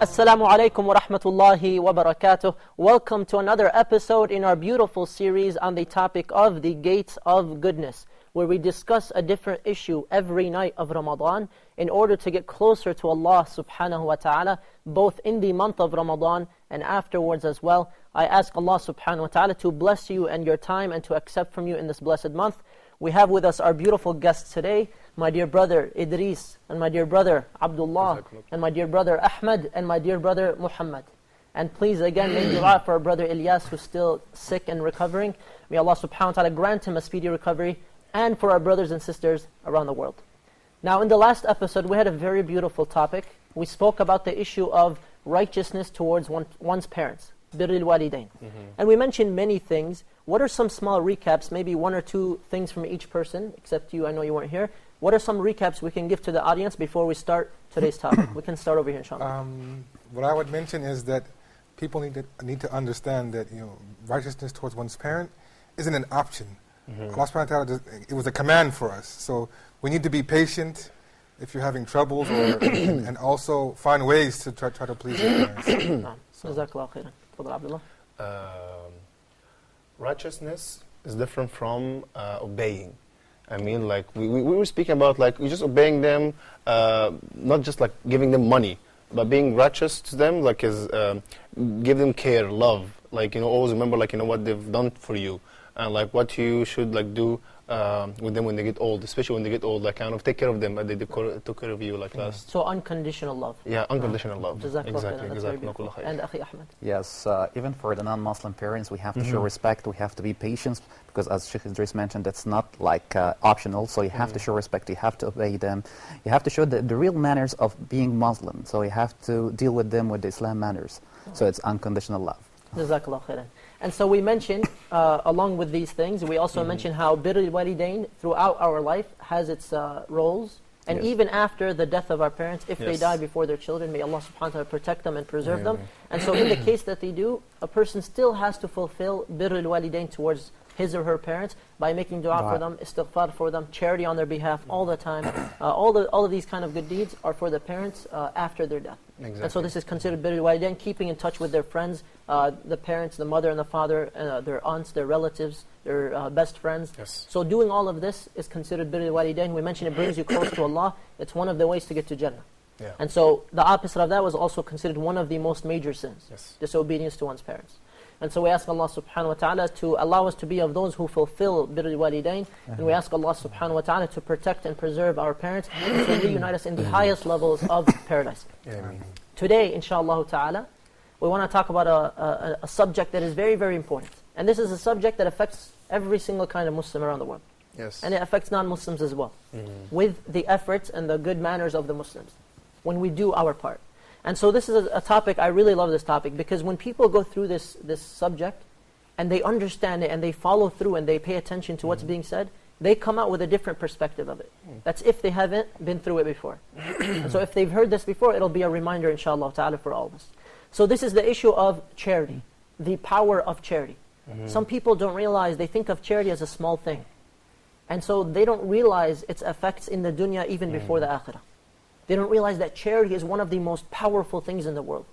Assalamu alaikum wa rahmatullahi wa barakatuh. Welcome to another episode in our beautiful series on the topic of the gates of goodness, where we discuss a different issue every night of Ramadan in order to get closer to Allah subhanahu wa ta'ala, both in the month of Ramadan and afterwards as well. I ask Allah subhanahu wa ta'ala to bless you and your time and to accept from you in this blessed month. We have with us our beautiful guests today, my dear brother Idris, and my dear brother Abdullah, and my dear brother Ahmed, and my dear brother Muhammad. And please again make dua for our brother Ilyas, who's still sick and recovering. May Allah subhanahu wa ta'ala grant him a speedy recovery, and for our brothers and sisters around the world. Now in the last episode we had a very beautiful topic. We spoke about the issue of righteousness towards one's parents, birrul walidain. And we mentioned many things. What are some small recaps, maybe one or two things from each person, except you, I know you weren't here. What are some recaps we can give to the audience before we start today's topic? We can start over here, inshallah. What I would mention is that people need to understand that righteousness towards one's parent isn't an option. Allah subhanahu wa ta'ala, it was a command for us. So we need to be patient if you're having troubles, and also find ways to try to please your parents. Jazakallah khairan. Fadal Abdullah. Righteousness is different from obeying. I mean, like we were speaking about, like we're just obeying them, not just like giving them money, but being righteous to them, like is give them care, love, like always remember like what they've done for you, and like what you should like do with them when they get old, especially when they get old, like kind of take care of them, and they took care of you like last. So unconditional love. Yeah, unconditional love. Exactly. And Akhi Ahmed. Yes, even for the non-Muslim parents, we have to show respect, we have to be patient, because as Sheikh Idris mentioned, it's not like optional, so you have to show respect, you have to obey them, you have to show the real manners of being Muslim, so you have to deal with them with the Islam manners, so it's unconditional love. Jazakallah khairan. And so we mentioned, along with these things, we also mentioned how birrul walidain throughout our life has its roles. And even after the death of our parents, if they die before their children, may Allah subhanahu wa ta'ala protect them and preserve them. And so in the case that they do, a person still has to fulfill birrul walidain towards his or her parents by making dua for them, istighfar for them, charity on their behalf all the time. All of these kind of good deeds are for the parents after their death. Exactly. And so this is considered birrul walidain, keeping in touch with their friends, the parents, the mother and the father, their aunts, their relatives, their best friends. Yes. So doing all of this is considered birrul walidain. We mentioned it brings you close to Allah. It's one of the ways to get to Jannah. Yeah. And so the opposite of that was also considered one of the most major sins, Yes. disobedience to one's parents. And so we ask Allah subhanahu wa ta'ala to allow us to be of those who fulfill birrul walidain. And we ask Allah subhanahu wa ta'ala to protect and preserve our parents and to reunite us in the highest levels of paradise. Today, inshallah ta'ala, we want to talk about a subject that is very, very important. And this is a subject that affects every single kind of Muslim around the world. Yes. And it affects non-Muslims as well, with the efforts and the good manners of the Muslims, when we do our part. And so this is a topic, I really love this topic, because when people go through this subject, and they understand it, and they follow through, and they pay attention to what's being said, they come out with a different perspective of it. That's if they haven't been through it before. And so if they've heard this before, it'll be a reminder, inshallah ta'ala, for all of us. So this is the issue of charity, the power of charity. Some people don't realize, they think of charity as a small thing. And so they don't realize its effects in the dunya even before the akhirah. They don't realize that charity is one of the most powerful things in the world.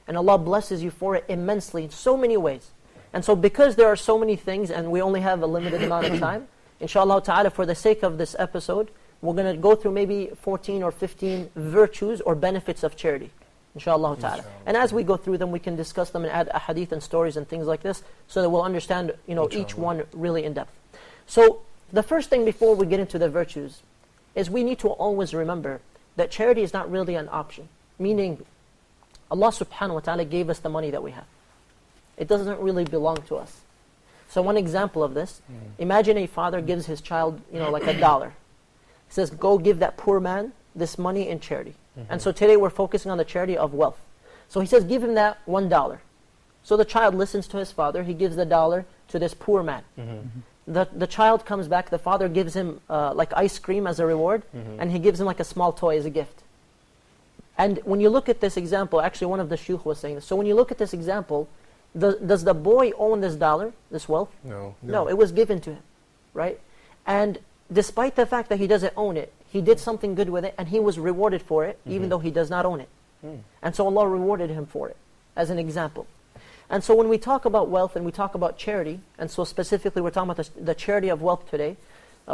And Allah blesses you for it immensely in so many ways. And so because there are so many things and we only have a limited amount of time, inshallah ta'ala, for the sake of this episode, we're going to go through maybe 14 or 15 virtues or benefits of charity. Inshallah ta'ala. And as we go through them, we can discuss them and add ahadith and stories and things like this, so that we'll understand each one really in depth. So the first thing before we get into the virtues is we need to always remember that charity is not really an option. Meaning, Allah subhanahu wa ta'ala gave us the money that we have. It doesn't really belong to us. So one example of this, imagine a father gives his child, like $1. He says, go give that poor man this money in charity. And so today we're focusing on the charity of wealth. So he says, give him that $1. So the child listens to his father, he gives the $1 to this poor man. The child comes back, the father gives him like ice cream as a reward, and he gives him like a small toy as a gift. And when you look at this example, actually one of the shuyukh was saying this, so when you look at this example, does the boy own this $1, this wealth? No, it was given to him, right? And despite the fact that he doesn't own it, he did something good with it, and he was rewarded for it, even though he does not own it. And so Allah rewarded him for it, as an example. And so when we talk about wealth and we talk about charity, and so specifically we're talking about the charity of wealth today,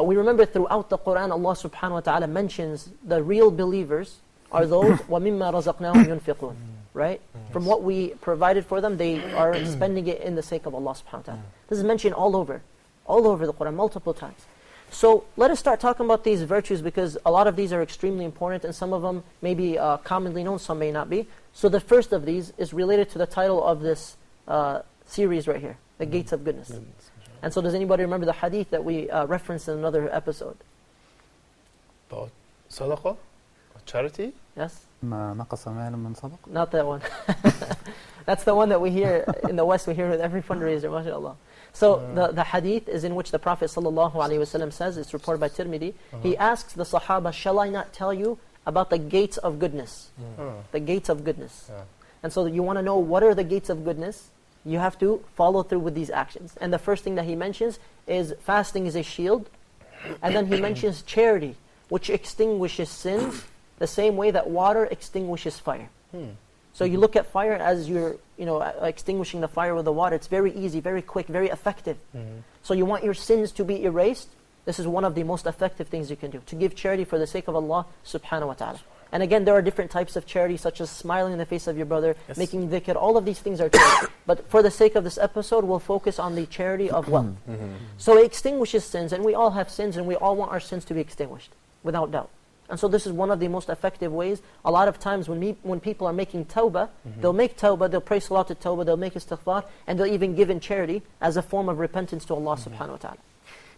we remember throughout the Quran, Allah subhanahu wa ta'ala mentions the real believers are those وَمِمَّا رَزَقْنَاهُمْ يُنْفِقُونَ, right? From what we provided for them, they are spending it in the sake of Allah subhanahu wa ta'ala. This is mentioned all over the Quran, multiple times. So let us start talking about these virtues, because a lot of these are extremely important, and some of them may be commonly known, some may not be. So the first of these is related to the title of this series right here, the gates of goodness. And so does anybody remember the hadith that we referenced in another episode? About sadaqah? Charity? Yes? ما نقص مال من صدق. Not that one. That's the one that we hear in the West, we hear with every fundraiser, mashallah. So the hadith is in which the Prophet ﷺ says, it's reported by Tirmidhi, he asks the Sahaba, shall I not tell you about the gates of goodness? The gates of goodness. And so you want to know what are the gates of goodness, you have to follow through with these actions. And the first thing that he mentions is fasting is a shield. And then he mentions charity, which extinguishes sins the same way that water extinguishes fire. So you look at fire as you're extinguishing the fire with the water. It's very easy, very quick, very effective. So you want your sins to be erased. This is one of the most effective things you can do, to give charity for the sake of Allah subhanahu wa ta'ala. And again, there are different types of charity, such as smiling in the face of your brother, making dhikr. All of these things are charity. But for the sake of this episode, we'll focus on the charity of wealth. So it extinguishes sins, and we all have sins, and we all want our sins to be extinguished, without doubt. And so this is one of the most effective ways. A lot of times when people are making tawbah, they'll make tawbah, they'll pray salat al-tawbah, they'll make istighfar, and they'll even give in charity as a form of repentance to Allah subhanahu wa ta'ala.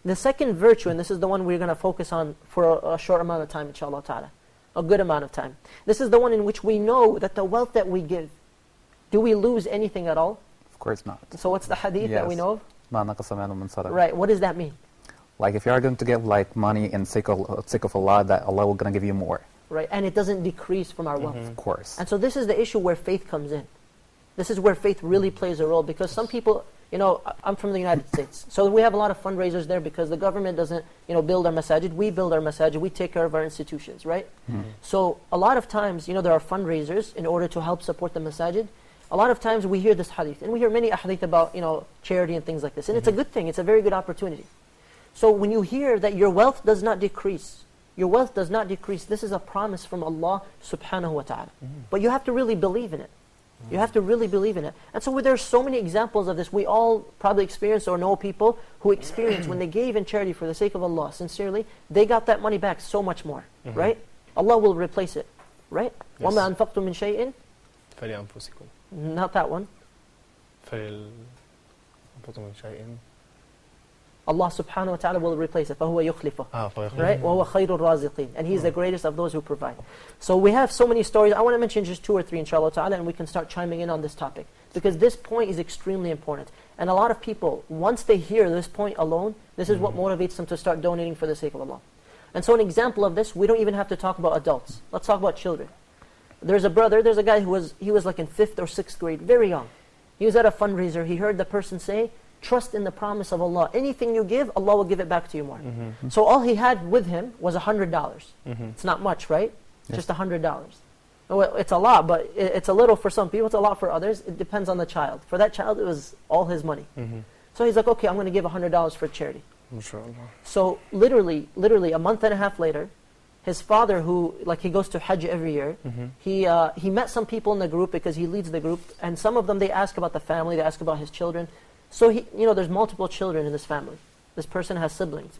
The second virtue, and this is the one we're going to focus on for a short amount of time, inshallah ta'ala, a good amount of time. This is the one in which we know that the wealth that we give, do we lose anything at all? Of course not. So what's the hadith that we know of? ما نقص مال من صدق. Right, what does that mean? Like if you are going to give like money in sake of Allah, that Allah will going to give you more. Right, and it doesn't decrease from our wealth. Of course. And so this is the issue where faith comes in. This is where faith really plays a role, because some people, I'm from the United States, so we have a lot of fundraisers there because the government doesn't, build our masajid. We build our masajid. We take care of our institutions, right? So a lot of times, there are fundraisers in order to help support the masajid. A lot of times we hear this hadith, and we hear many hadith about, charity and things like this. And it's a good thing. It's a very good opportunity. So when you hear that your wealth does not decrease, this is a promise from Allah subhanahu wa ta'ala. But you have to really believe in it. You have to really believe in it. And so there are so many examples of this. We all probably experience or know people who experience when they gave in charity for the sake of Allah, sincerely, they got that money back so much more, right? Allah will replace it, right? Yes. وَمَا أَنفَقْتُم مِّن شَيْءٍ. فَلِأَنفُسِكُم. Not that one. فَلِأَنفُسِكُم مِّن شَيْءٍ. Allah subhanahu wa ta'ala will replace it. فَهُوَ يُخْلِفُهُ. فَيَخْلِفُ. Right? وَهُوَ خَيْرُ الرَّازِقِينَ. And He's the greatest of those who provide. So we have so many stories. I want to mention just 2 or 3 inshallah ta'ala, and we can start chiming in on this topic. Because this point is extremely important. And a lot of people, once they hear this point alone, this is what motivates them to start donating for the sake of Allah. And so an example of this, we don't even have to talk about adults. Let's talk about children. There's a guy who was like in 5th or 6th grade, very young. He was at a fundraiser. He heard the person say, trust in the promise of Allah. Anything you give, Allah will give it back to you more. So all he had with him was $100. It's not much, right? Yes. Just $100. Well, it's a lot, but it's a little for some people. It's a lot for others. It depends on the child. For that child, it was all his money. So he's like, okay, I'm going to give $100 for charity. So literally a month and a half later, his father, who he goes to Hajj every year, he met some people in the group because he leads the group, and some of them, they ask about the family, they ask about his children. So there's multiple children in this family. This person has siblings.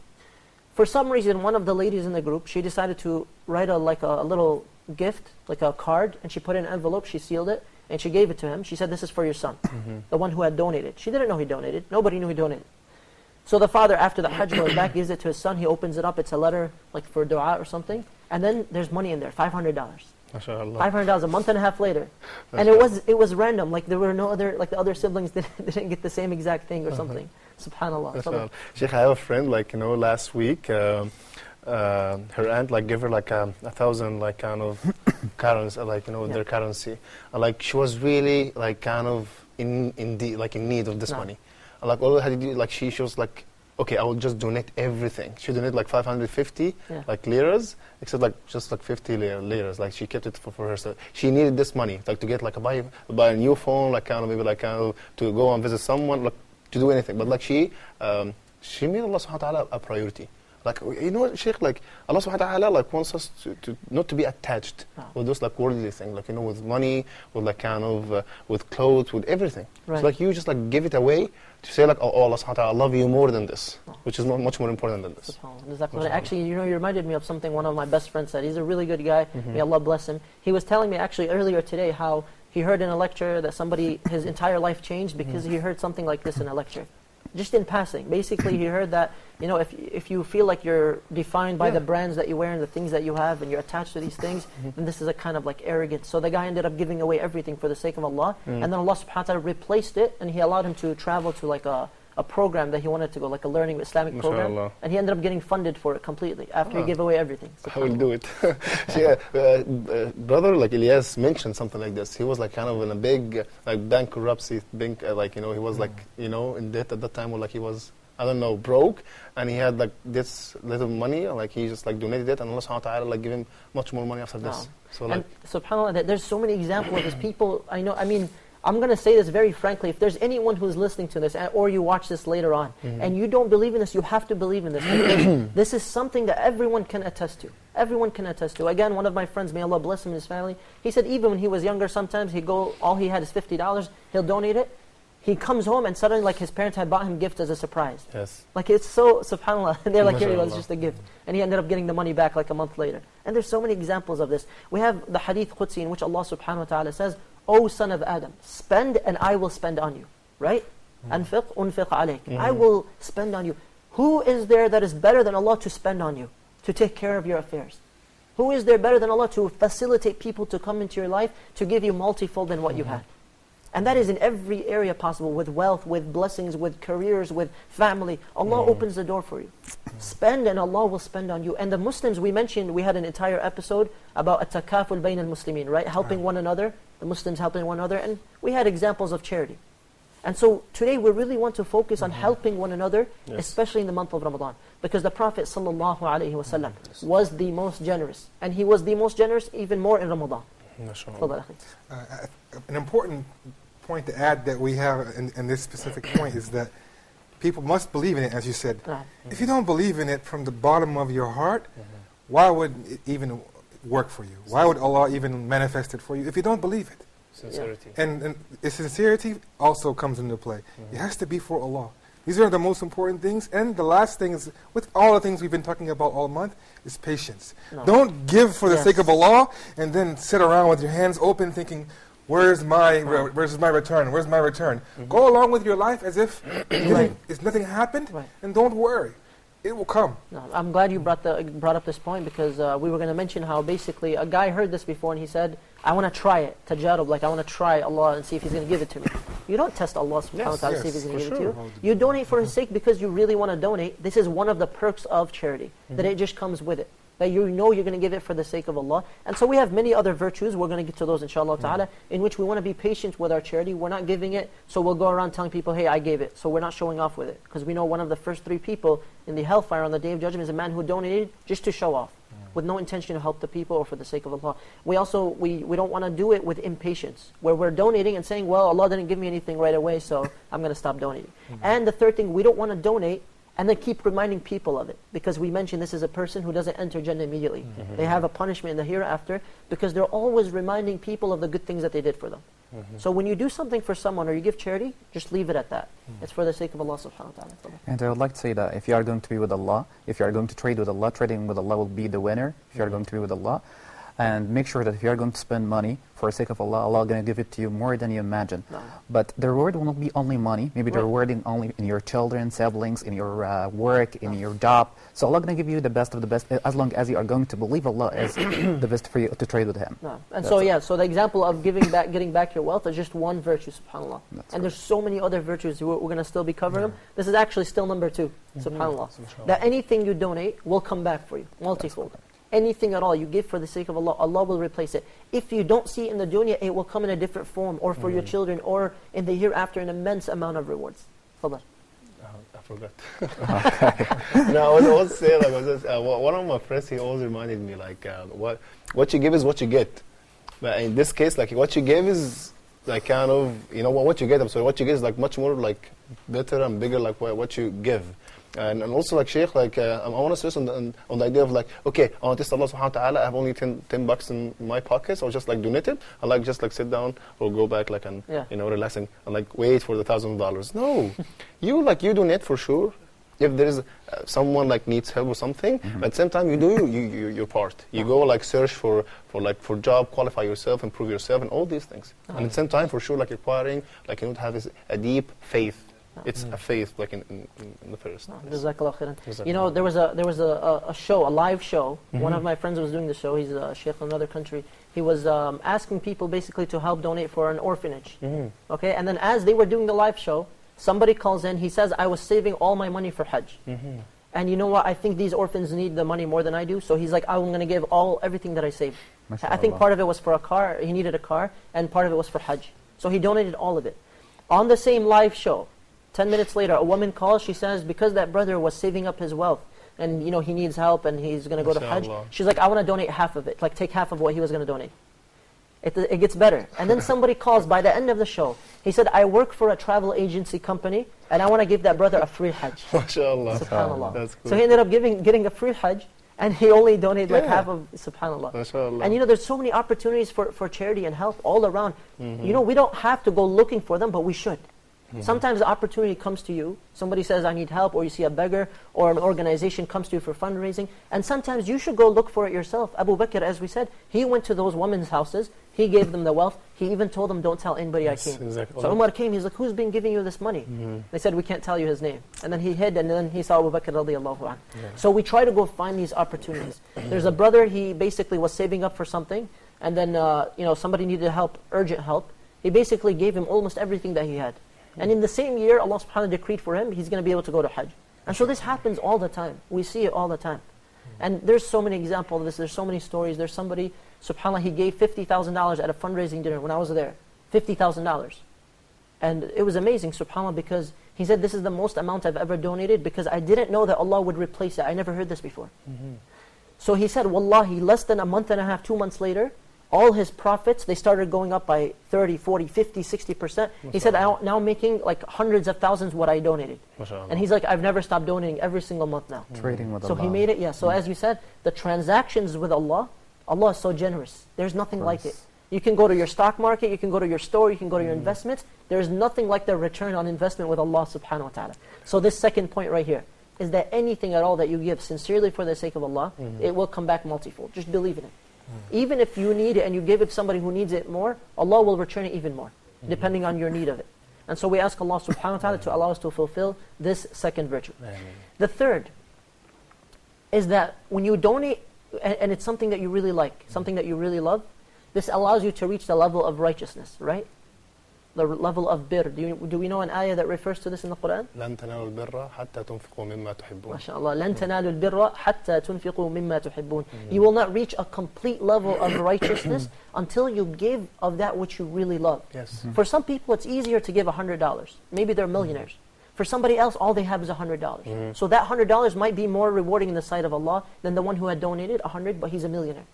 For some reason, one of the ladies in the group, she decided to write a little gift, like a card, and she put it in an envelope, she sealed it, and she gave it to him. She said, this is for your son, the one who had donated. She didn't know he donated. Nobody knew he donated. So the father, after the Hajj goes back, gives it to his son. He opens it up. It's a letter for dua or something. And then there's money in there, $500. $500 a month and a half later. And it was random. There were no other, the other siblings didn't get the same exact thing or something. SubhanAllah. Sheikh, I have a friend, last week, her aunt, gave her 1,000, currency, their currency. She was really, in need of this money. All I had to do, she was okay, I will just donate everything. She donated like 550 Yeah. like liras, except like just like 50 liras. Like she kept it for herself. She needed this money like to get like buy a new phone, like kind of maybe like kind of to go and visit someone, like to do anything. But like she made Allah subhanahu wa ta'ala a priority. Like, you know what, Sheikh, like Allah subhanahu wa ta'ala like wants us to not to be attached with those like worldly things, like, you know, with money, with like kind of with clothes, with everything. Right. So like you just like give it away to say like, oh, Allah subhanahu wa ta'ala, I love you more than this, which is much more important than this. SubhanAllah. Actually, you know, you reminded me of something one of my best friends said. He's a really good guy. May Allah bless him. He was telling me actually earlier today how he heard in a lecture that somebody, his entire life changed because he heard something like this in a lecture. Just in passing. Basically, he heard that, you know, if you feel like you're defined by the brands that you wear and the things that you have and you're attached to these things, then this is a kind of like arrogance. So the guy ended up giving away everything for the sake of Allah. And then Allah subhanahu wa ta'ala replaced it, and He allowed him to travel to like a program that he wanted to go, like a learning Islamic program. MashaAllah. And he ended up getting funded for it completely after he gave away everything. I will do it. Yeah, brother like Ilyas mentioned something like this. He was like kind of in a big like bankruptcy, like, you know, he was like, you know, in debt at that time, or like he was, I don't know, broke, and he had like this little money, like he just like donated it, and Allah subhanahu wa ta'ala like give him much more money after this. So like, and subhanAllah, there's so many examples of this. People, I know, I mean, I'm going to say this very frankly, if there's anyone who's listening to this, or you watch this later on, and you don't believe in this, you have to believe in this. Because this is something that everyone can attest to. Everyone can attest to. Again, one of my friends, may Allah bless him and his family, he said even when he was younger, sometimes he'd go, all he had is $50, he'll donate it. He comes home and suddenly like his parents had bought him gifts as a surprise. yes. Like it's so, subhanAllah, they're like, here it was, MashaAllah. just a gift. And he ended up getting the money back like a month later. And there's so many examples of this. We have the hadith Qudsi in which Allah subhanahu wa ta'ala says, O son of Adam, spend and I will spend on you. Right? Anfiq, unfiq alayk. I will spend on you. Who is there that is better than Allah to spend on you? To take care of your affairs? Who is there better than Allah to facilitate people to come into your life, to give you multifold than what you had? And that is in every area possible, with wealth, with blessings, with careers, with family. Allah opens the door for you. Spend and Allah will spend on you. And the Muslims, we mentioned, we had an entire episode about at-takaful bayn al-muslimin, right? Helping one another, the Muslims helping one another, and we had examples of charity. And so today we really want to focus on helping one another, especially in the month of Ramadan. Because the Prophet ﷺ was the most generous. And he was the most generous even more in Ramadan. MashaAllah. An important point to add that we have in this specific point is that people must believe in it, as you said. If you don't believe in it from the bottom of your heart, why would it even work for you? Why would Allah even manifest it for you if you don't believe it? Sincerity. And sincerity also comes into play. It has to be for Allah. These are the most important things. And the last thing is, with all the things we've been talking about all month, is patience. Don't give for the sake of Allah and then sit around with your hands open thinking, where's my return? Where's my return? Go along with your life as if nothing happened, and don't worry. It will come. No, I'm glad you brought up this point, because we were going to mention how basically a guy heard this before and he said, I want to try it, tajarub, like I want to try Allah and see if He's going to give it to me. You don't test Allah subhanahu wa ta'ala to see if He's going to give it to you. You donate for His sake because you really want to donate. This is one of the perks of charity, that it just comes with it. That you know you're going to give it for the sake of Allah. And so we have many other virtues, we're going to get to those inshallah ta'ala, in which we want to be patient with our charity. We're not giving it, so we'll go around telling people, hey, I gave it. So we're not showing off with it. Because we know one of the first 3 people in the hellfire on the Day of Judgment is a man who donated just to show off, with no intention to help the people or for the sake of Allah. We also, we don't want to do it with impatience, where we're donating and saying, well, Allah didn't give me anything right away, so I'm going to stop donating. And the third thing, we don't want to donate and then keep reminding people of it. Because we mentioned this is a person who doesn't enter Jannah immediately. They have a punishment in the hereafter, because they're always reminding people of the good things that they did for them. So when you do something for someone or you give charity, just leave it at that. It's for the sake of Allah subhanahu wa ta'ala. And I would like to say that if you are going to be with Allah, if you are going to trade with Allah, trading with Allah will be the winner if you are going to be with Allah. And make sure that if you are going to spend money for the sake of Allah, Allah is going to give it to you more than you imagine. But the reward will not be only money. Maybe the reward in only in your children, siblings, in your work, in your job. So Allah is going to give you the best of the best, as long as you are going to believe Allah is the best for you to trade with Him. And so so the example of getting back your wealth is just one virtue, subhanAllah. And there's so many other virtues, we're going to still be covering them. This is actually still number 2, subhanAllah. That anything you donate will come back for you, multifold. Anything at all you give for the sake of Allah, Allah will replace it. If you don't see it in the dunya, it will come in a different form, or for your children, or in the hereafter, an immense amount of rewards. Fadal. forgot. No, I was saying, like, one of my friends, he always reminded me, like, what you give is what you get. But in this case, like, what you give is, like, kind of, you know, what you get, I'm sorry, what you get is, like, much more, like, better and bigger, like, what you give. And also, like, Sheikh, like, I want to stress on the idea of, like, okay, I want to test Allah subhanahu wa ta'ala, I have only 10 bucks in my pockets, or just, like, donate it, and, like, just, like, sit down, or go back, like, and, you know, relaxing, and, like, wait for the $1,000. No. You donate for sure, if there is someone, like, needs help or something, but at the same time, you do your part. You go, like, search for job, qualify yourself, improve yourself, and all these things. And at the same time, for sure, like, requiring, like, you know, to have a deep faith. It's a faith, like in the first. Jazakallah khairan. You know, there was a show, a live show. One of my friends was doing the show. He's a sheikh in another country. He was asking people basically to help donate for an orphanage. Okay, and then as they were doing the live show, somebody calls in. He says, "I was saving all my money for Hajj, and you know what? I think these orphans need the money more than I do. So he's like, I'm going to give everything that I saved. I think part of it was for a car. He needed a car, and part of it was for Hajj. So he donated all of it. On the same live show, 10 minutes later, a woman calls. She says, because that brother was saving up his wealth, and you know he needs help, and he's going to go to Hajj. She's like, I want to donate half of it. Like, take half of what he was going to donate. It gets better. And then somebody calls by the end of the show. He said, I work for a travel agency company, and I want to give that brother a free Hajj. MashaAllah. SubhanAllah. That's cool. So he ended up getting a free Hajj, and he only donated like half of, SubhanAllah. MashaAllah. And you know, there's so many opportunities for charity and help all around. You know, we don't have to go looking for them, but we should. Sometimes the opportunity comes to you. Somebody says, I need help, or you see a beggar, or an organization comes to you for fundraising. And sometimes you should go look for it yourself. Abu Bakr, as we said, he went to those women's houses. He gave them the wealth. He even told them, don't tell anybody I came. Exactly. So Umar came, he's like, who's been giving you this money? They said, we can't tell you his name. And then he hid, and then he saw Abu Bakr radiallahu anhu. So we try to go find these opportunities. There's a brother, he basically was saving up for something, and then you know, somebody needed help, urgent help. He basically gave him almost everything that he had. And in the same year, Allah subhanahu wa ta'ala decreed for him, he's going to be able to go to Hajj. And so this happens all the time. We see it all the time. And there's so many examples of this. There's so many stories. There's somebody, subhanAllah, he gave $50,000 at a fundraising dinner when I was there. $50,000. And it was amazing, subhanAllah, because he said, this is the most amount I've ever donated, because I didn't know that Allah would replace it. I never heard this before. So he said, wallahi, less than a month and a half, 2 months later, all his profits, they started going up by 30, 40, 50, 60%. He said, I'm now making like hundreds of thousands what I donated. And he's like, I've never stopped donating every single month now. Trading with So Allah. he made it, So as you said, the transactions with Allah, Allah is so generous. There's nothing like it. You can go to your stock market, you can go to your store, you can go to your investments. There's nothing like the return on investment with Allah subhanahu wa ta'ala. So this second point right here, is that anything at all that you give sincerely for the sake of Allah, it will come back multifold. Just believe in it. Even if you need it and you give it to somebody who needs it more, Allah will return it even more, depending on your need of it. And so we ask Allah subhanahu wa ta'ala to allow us to fulfill this second virtue. The third is that when you donate, and it's something that you really like, something that you really love, this allows you to reach the level of righteousness, right? The level of birr. Do we know an ayah that refers to this in the Quran? لن تنالوا البر حتى تنفقوا مما تحبون. MashaAllah. لن تنالوا البر حتى تنفقوا مما تحبون. You will not reach a complete level of righteousness until you give of that which you really love. Yes. For some people, it's easier to give $100. Maybe they're millionaires. For somebody else, all they have is $100. So that $100 might be more rewarding in the sight of Allah than the one who had donated $100, but he's a millionaire.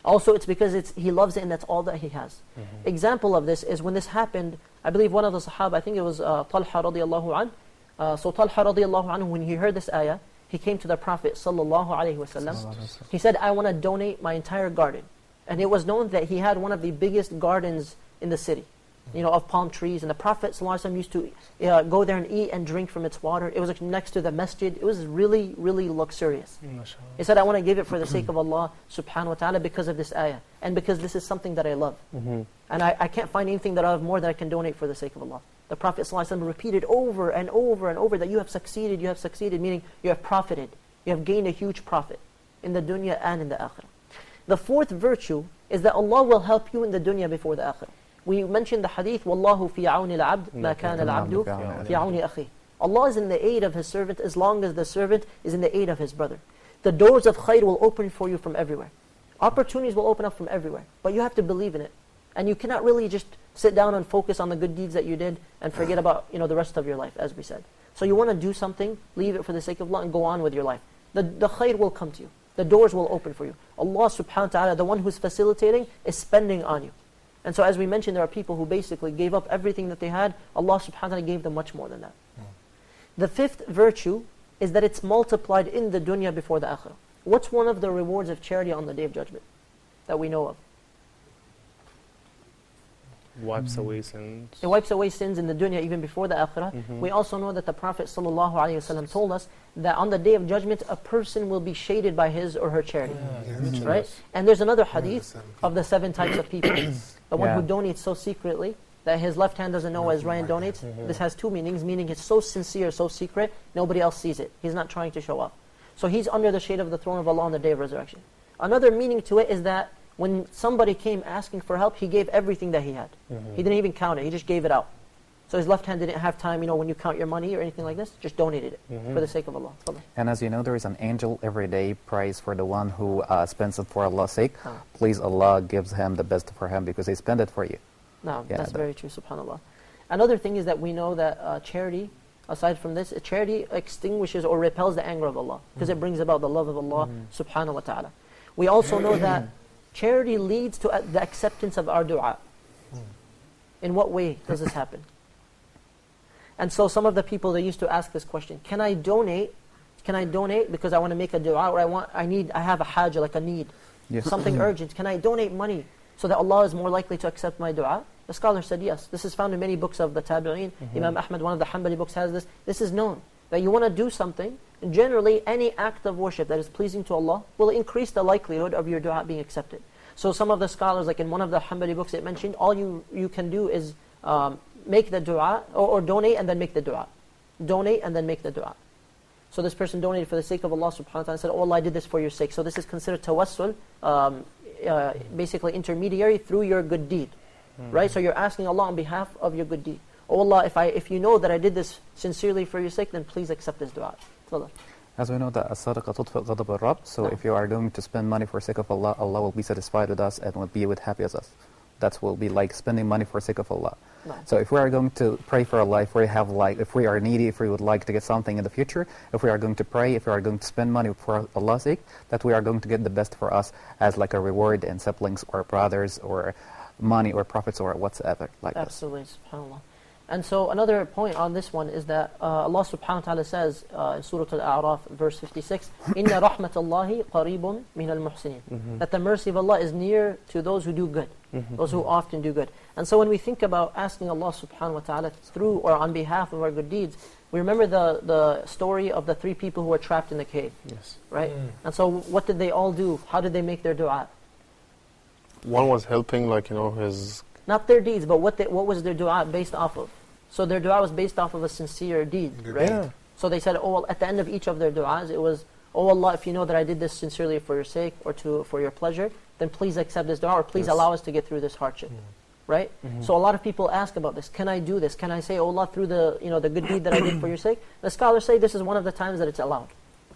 Also, it's because he loves it and that's all that he has. Example of this is when this happened, I believe one of the Sahaba, I think it was Talha radiallahu anh. So Talha radiallahu anh, when he heard this ayah, he came to the Prophet sallallahu alayhi wasallam. He said, I want to donate my entire garden. And it was known that he had one of the biggest gardens in the city, you know, of palm trees. And the Prophet sallallahu alayhi wasallam used to go there and eat and drink from its water. It was like next to the masjid. It was really, really luxurious. He said, I want to give it for the sake of Allah subhanahu wa ta'ala because of this ayah. And because this is something that I love. And I can't find anything that I have more that I can donate for the sake of Allah. The Prophet ﷺ repeated over and over and over that you have succeeded, meaning you have profited. You have gained a huge profit in the dunya and in the akhirah. The fourth virtue is that Allah will help you in the dunya before the akhirah. We mentioned the hadith, وَاللَّهُ فِي عَوْنِ الْعَبْدِ مَا كَانَ الْعَبْدُ فِي عَوْنِ أَخِيهِ. Allah is in the aid of His servant as long as the servant is in the aid of his brother. The doors of khair will open for you from everywhere. Opportunities will open up from everywhere. But you have to believe in it. And you cannot really just sit down and focus on the good deeds that you did and forget about the rest of your life, as we said. So you want to do something, leave it for the sake of Allah and go on with your life. The khair will come to you. The doors will open for you. Allah subhanahu wa ta'ala, the one who's facilitating, is spending on you. And so as we mentioned, there are people who basically gave up everything that they had. Allah subhanahu wa ta'ala gave them much more than that. The fifth virtue is that it's multiplied in the dunya before the akhirah. What's one of the rewards of charity on the Day of Judgment that we know of? Wipes away sins. It wipes away sins in the dunya even before the akhirah. We also know that the Prophet ﷺ told us that on the Day of Judgment, a person will be shaded by his or her charity. Right? And there's another hadith of the 7 types of people. The one who donates so secretly that his left hand doesn't know what his right hand donates. This has 2 meanings, meaning it's so sincere, so secret, nobody else sees it. He's not trying to show off. So he's under the shade of the throne of Allah on the Day of Resurrection. Another meaning to it is that when somebody came asking for help, he gave everything that he had. He didn't even count it, he just gave it out. So his left hand didn't have time, when you count your money or anything like this, just donated it for the sake of Allah. And as you know, there is an angel every day prays for the one who spends it for Allah's sake. Please, Allah gives him the best for him because he spent it for you. No, that's very true, subhanAllah. Another thing is that we know that charity, aside from this, charity extinguishes or repels the anger of Allah because it brings about the love of Allah subhanahu wa ta'ala. We also know that charity leads to the acceptance of our dua. In what way does this happen? And so some of the people, they used to ask this question, can I donate because I want to make a dua, or I have a hajj, like a need, something urgent. Can I donate money so that Allah is more likely to accept my dua? The scholar said yes. This is found in many books of the Tabi'een. Imam Ahmad, one of the Hanbali books, has this. This is known, that you want to do something, and generally any act of worship that is pleasing to Allah will increase the likelihood of your dua being accepted. So some of the scholars, like in one of the Hanbali books it mentioned, all you can do is make the dua, or donate and then make the dua. Donate and then make the dua. So this person donated for the sake of Allah subhanahu wa ta'ala and said, oh Allah, I did this for your sake. So this is considered tawassul, basically intermediary through your good deed. Right? So you're asking Allah on behalf of your good deed. Oh Allah, if you know that I did this sincerely for your sake, then please accept this dua. As we know that as-sadaqa tudfi ghadab ar-Rabb, so if you are going to spend money for the sake of Allah, Allah will be satisfied with us and will be happy with us. That will be like spending money for the sake of Allah. So if we are going to pray for Allah, if we are needy, if we would like to get something in the future, if we are going to pray, if we are going to spend money for Allah's sake, that we are going to get the best for us as like a reward in siblings or brothers or money or profits or whatsoever like Absolutely, subhanAllah. And so another point on this one is that Allah subhanahu wa ta'ala says in Surah Al-A'raf, verse 56, إِنَّ رَحْمَةَ اللَّهِ قَرِيبٌ مِنَ الْمُحْسِنِينَ. That the mercy of Allah is near to those who do good, those who often do good. And so when we think about asking Allah subhanahu wa ta'ala through or on behalf of our good deeds, we remember the story of the 3 people who were trapped in the cave. Yes. Right? And so what did they all do? How did they make their dua? One was helping, his... Not their deeds, but what was their dua based off of? So their dua was based off of a sincere deed, right? Yeah. So they said, oh, at the end of each of their duas, it was, oh Allah, if you know that I did this sincerely for your sake or for your pleasure, then please accept this dua, or please allow us to get through this hardship, right? So a lot of people ask about this. Can I do this? Can I say, oh Allah, through the the good deed that I did for your sake? The scholars say this is one of the times that it's allowed.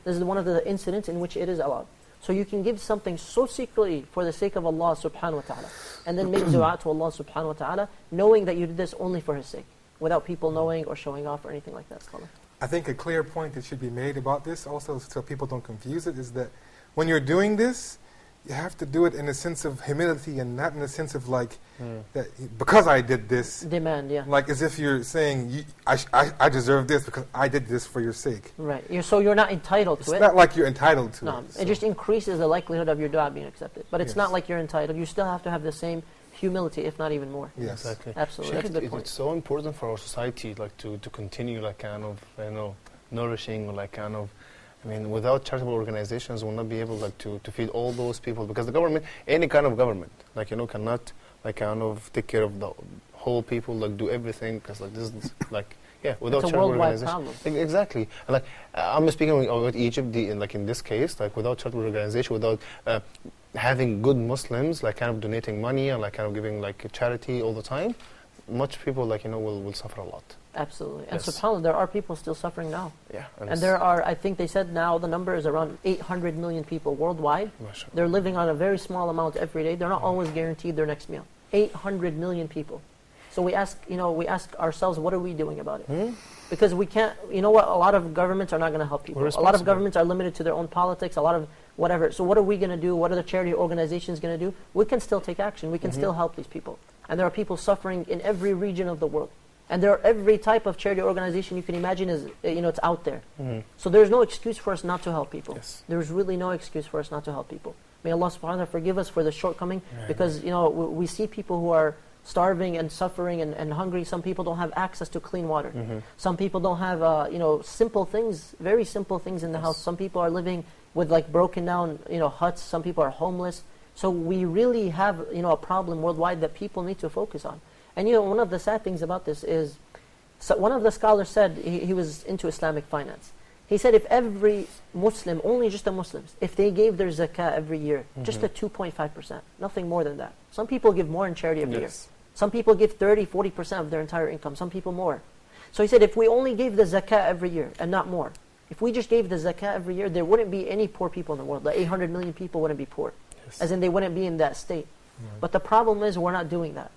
This is one of the incidents in which it is allowed. So you can give something so secretly for the sake of Allah subhanahu wa ta'ala, and then make dua to Allah subhanahu wa ta'ala, knowing that you did this only for His sake, without people knowing or showing off or anything like that, scholar. I think a clear point that should be made about this, also so people don't confuse it, is that when you're doing this, you have to do it in a sense of humility and not in a sense of that because I did this. Demand, yeah. Like as if you're saying, I deserve this because I did this for your sake. Right. So you're not entitled to it. It's not like you're entitled to No, it. it just increases the likelihood of your dua being accepted. But it's not like you're entitled. You still have to have the same humility, if not even more. Yes. Exactly. Absolutely. That's a good point. It's so important for our society, to continue nourishing, without charitable organizations, we'll not be able to feed all those people, because the government, any kind of government, cannot take care of the whole people, do everything, because this is without it's a charitable worldwide organization. problem. Exactly. And I'm speaking about Egypt, in this case, without charitable organization, without having good Muslims, donating money and giving charity all the time, much people will suffer a lot. Absolutely. And Yes. subhanAllah, there are people still suffering now. Yeah. And there are, I think they said now the number is around 800 million people worldwide. Mashallah. They're living on a very small amount every day. They're not always guaranteed their next meal. 800 million people. So we ask ourselves, what are we doing about it? Because we can't, you know what, a lot of governments are not going to help people. A lot of governments are limited to their own politics, a lot of whatever. So what are we going to do? What are the charity organizations going to do? We can still take action. We can still help these people. And there are people suffering in every region of the world. And there are every type of charity organization you can imagine is, it's out there. So there's no excuse for us not to help people. Yes. There's really no excuse for us not to help people. May Allah subhanahu wa ta'ala forgive us for the shortcoming, because, we see people who are starving and suffering and hungry. Some people don't have access to clean water. Some people don't have, simple things, very simple things in the house. Some people are living with like broken down, huts. Some people are homeless. So we really have, a problem worldwide that people need to focus on. And one of the sad things about this is, so one of the scholars said, he was into Islamic finance. He said if every Muslim, only just the Muslims, if they gave their zakah every year, just at 2.5%, nothing more than that. Some people give more in charity every year. Some people give 30, 40% of their entire income. Some people more. So he said if we only gave the zakah every year and not more, if we just gave the zakah every year, there wouldn't be any poor people in the world. The 800 million people wouldn't be poor. As in they wouldn't be in that state. But the problem is we're not doing that.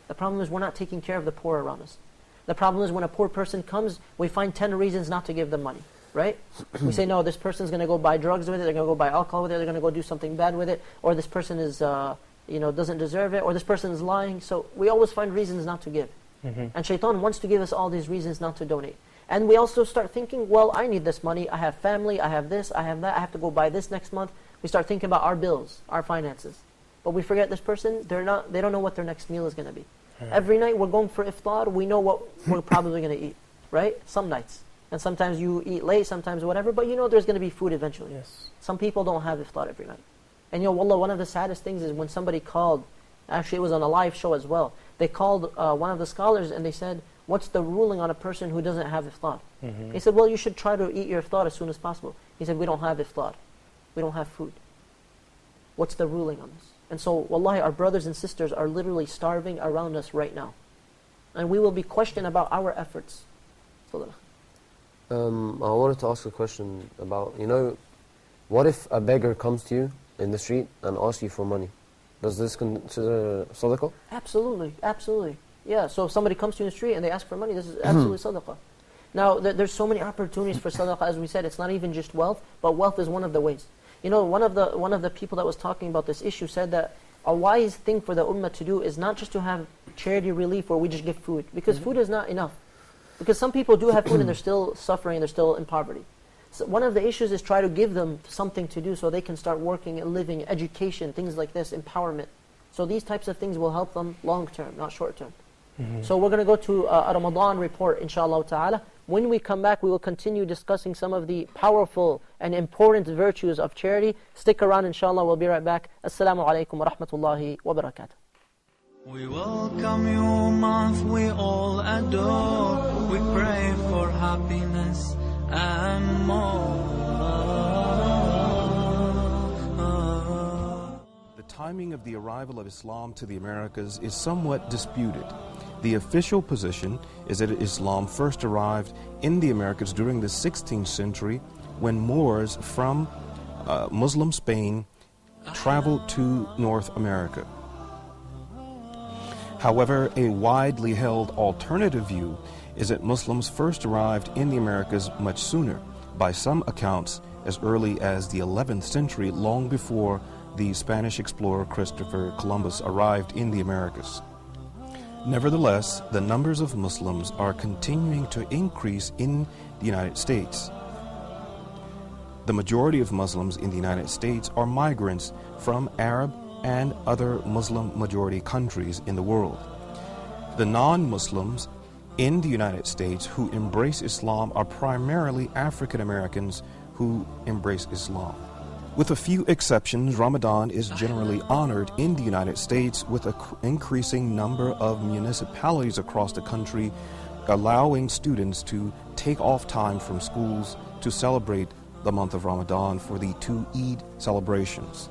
The problem is we're not taking care of the poor around us. The problem is when a poor person comes, we find 10 reasons not to give them money. Right? We say, no, this person's going to go buy drugs with it, they're going to go buy alcohol with it, they're going to go do something bad with it, or this person is, doesn't deserve it, or this person is lying. So we always find reasons not to give. And shaitan wants to give us all these reasons not to donate. And we also start thinking, well, I need this money, I have family, I have this, I have that, I have to go buy this next month. We start thinking about our bills, our finances. But we forget this person, they don't know what their next meal is going to be. Every night we're going for iftar, we know what we're probably going to eat, right? Some nights. And sometimes you eat late, sometimes whatever, but there's going to be food eventually. Yes. Some people don't have iftar every night. And wallah, one of the saddest things is when somebody called, actually it was on a live show as well, they called one of the scholars and they said, what's the ruling on a person who doesn't have iftar? He said, well, you should try to eat your iftar as soon as possible. He said, we don't have iftar. We don't have food. What's the ruling on this? And so, wallahi, our brothers and sisters are literally starving around us right now. And we will be questioned about our efforts. I wanted to ask a question about, what if a beggar comes to you in the street and asks you for money? Does this consider sadaqah? Absolutely, absolutely. Yeah, so if somebody comes to you in the street and they ask for money, this is absolutely sadaqah. Now, there's so many opportunities for sadaqah, as we said, it's not even just wealth, but wealth is one of the ways. One of the people that was talking about this issue said that a wise thing for the ummah to do is not just to have charity relief where we just give food, because food is not enough. Because some people do have food and they're still suffering, they're still in poverty. So one of the issues is try to give them something to do so they can start working and living, education, things like this, empowerment. So these types of things will help them long term, not short term. So we're going to go to a Ramadan report, inshallah ta'ala. When we come back, we will continue discussing some of the powerful and important virtues of charity. Stick around, inshallah. We'll be right back. Assalamu alaikum wa rahmatullahi wa barakatuh. We welcome you, month we all adore. We pray for happiness and more. The timing of the arrival of Islam to the Americas is somewhat disputed. The official position is that Islam first arrived in the Americas during the 16th century when Moors from Muslim Spain traveled to North America. However, a widely held alternative view is that Muslims first arrived in the Americas much sooner, by some accounts as early as the 11th century, long before the Spanish explorer Christopher Columbus arrived in the Americas. Nevertheless, the numbers of Muslims are continuing to increase in the United States. The majority of Muslims in the United States are migrants from Arab and other Muslim-majority countries in the world. The non-Muslims in the United States who embrace Islam are primarily African Americans who embrace Islam. With a few exceptions, Ramadan is generally honored in the United States, with an increasing number of municipalities across the country allowing students to take off time from schools to celebrate the month of Ramadan for the 2 Eid celebrations.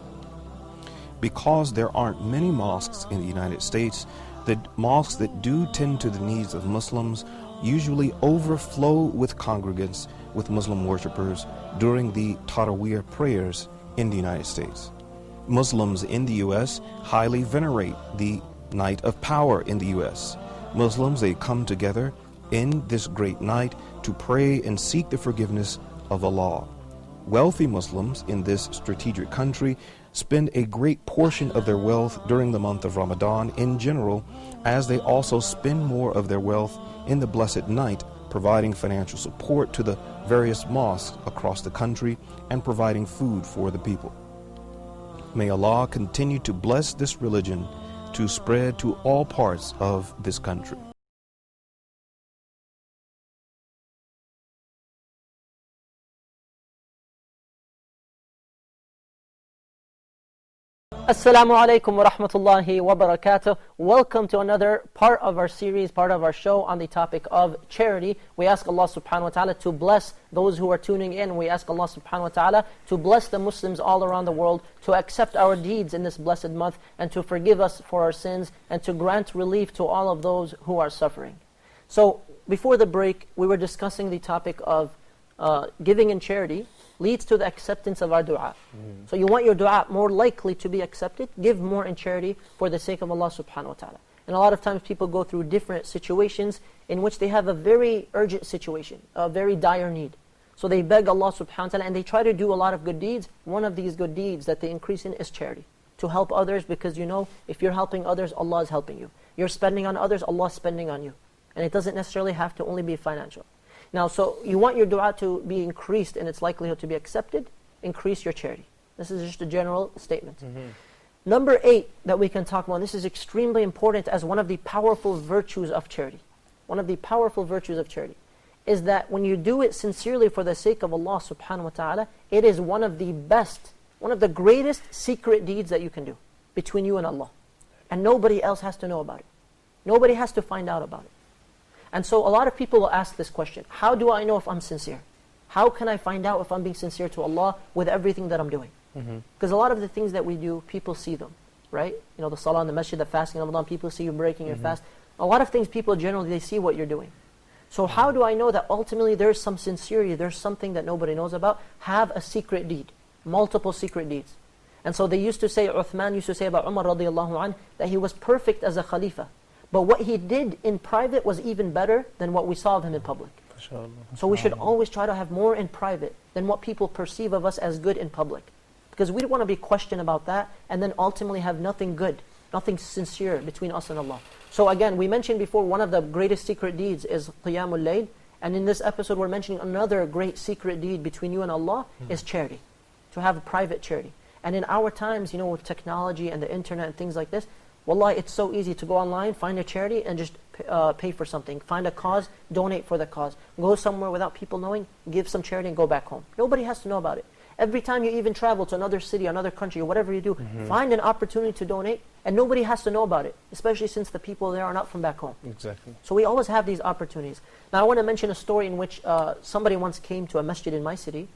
Because there aren't many mosques in the United States, the mosques that do tend to the needs of Muslims usually overflow with congregants, with Muslim worshippers during the Taraweeh prayers in the United States. Muslims in the U.S. highly venerate the Night of Power in the U.S., Muslims, they come together in this great night to pray and seek the forgiveness of Allah. Wealthy Muslims in this strategic country spend a great portion of their wealth during the month of Ramadan in general, as they also spend more of their wealth in the blessed night, providing financial support to the various mosques across the country and providing food for the people. May Allah continue to bless this religion to spread to all parts of this country. Assalamu alaikum wa rahmatullahi wa barakatuh. Welcome to another part of our series, part of our show on the topic of charity. We ask Allah subhanahu wa ta'ala to bless those who are tuning in. We ask Allah subhanahu wa ta'ala to bless the Muslims all around the world, to accept our deeds in this blessed month, and to forgive us for our sins, and to grant relief to all of those who are suffering. So, before the break, we were discussing the topic of giving in charity leads to the acceptance of our dua. So you want your dua more likely to be accepted, give more in charity for the sake of Allah subhanahu wa ta'ala. And a lot of times people go through different situations in which they have a very urgent situation, a very dire need. So they beg Allah subhanahu wa ta'ala and they try to do a lot of good deeds. One of these good deeds that they increase in is charity. To help others, because you know, if you're helping others, Allah is helping you. You're spending on others, Allah is spending on you. And it doesn't necessarily have to only be financial. Now, so you want your dua to be increased in its likelihood to be accepted, increase your charity. This is just a general statement. Number 8 that we can talk about, this is extremely important as one of the powerful virtues of charity. One of the powerful virtues of charity is that when you do it sincerely for the sake of Allah subhanahu wa ta'ala, it is one of the best, one of the greatest secret deeds that you can do between you and Allah. And nobody else has to know about it. Nobody has to find out about it. And so a lot of people will ask this question, how do I know if I'm sincere? How can I find out if I'm being sincere to Allah with everything that I'm doing? Because a lot of the things that we do, people see them, right? You know, the salah in the masjid, the fasting in Ramadan, people see you breaking your fast. A lot of things, people generally, they see what you're doing. So how do I know that ultimately there's some sincerity, there's something that nobody knows about? Have a secret deed, multiple secret deeds. And so they used to say, Uthman used to say about Umar radiallahu anh, that he was perfect as a Khalifa. But what he did in private was even better than what we saw of him in public. So we should always try to have more in private than what people perceive of us as good in public. Because we don't want to be questioned about that and then ultimately have nothing good, nothing sincere between us and Allah. So again, we mentioned before, one of the greatest secret deeds is Qiyamul Layl. And in this episode we're mentioning another great secret deed between you and Allah is charity. To have a private charity. And in our times, you know, with technology and the internet and things like this, wallahi, it's so easy to go online, find a charity and just pay for something. Find a cause, donate for the cause. Go somewhere without people knowing, give some charity and go back home. Nobody has to know about it. Every time you even travel to another city, another country, or whatever you do, find an opportunity to donate and nobody has to know about it, especially since the people there are not from back home. Exactly. So we always have these opportunities. Now I want to mention a story in which somebody once came to a masjid in my city.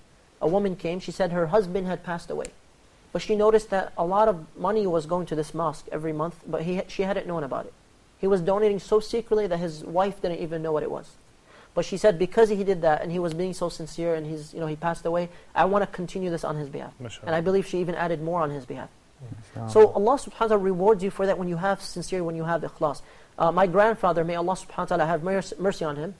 A woman came, she said her husband had passed away. But she noticed that a lot of money was going to this mosque every month, but she hadn't known about it. He was donating so secretly that his wife didn't even know what it was. But she said because he did that and he was being so sincere and he passed away, I want to continue this on his behalf. And I believe she even added more on his behalf. So Allah subhanahu wa ta'ala rewards you for that when you have sincerity, when you have ikhlas. My grandfather, may Allah subhanahu wa ta'ala have mercy on him,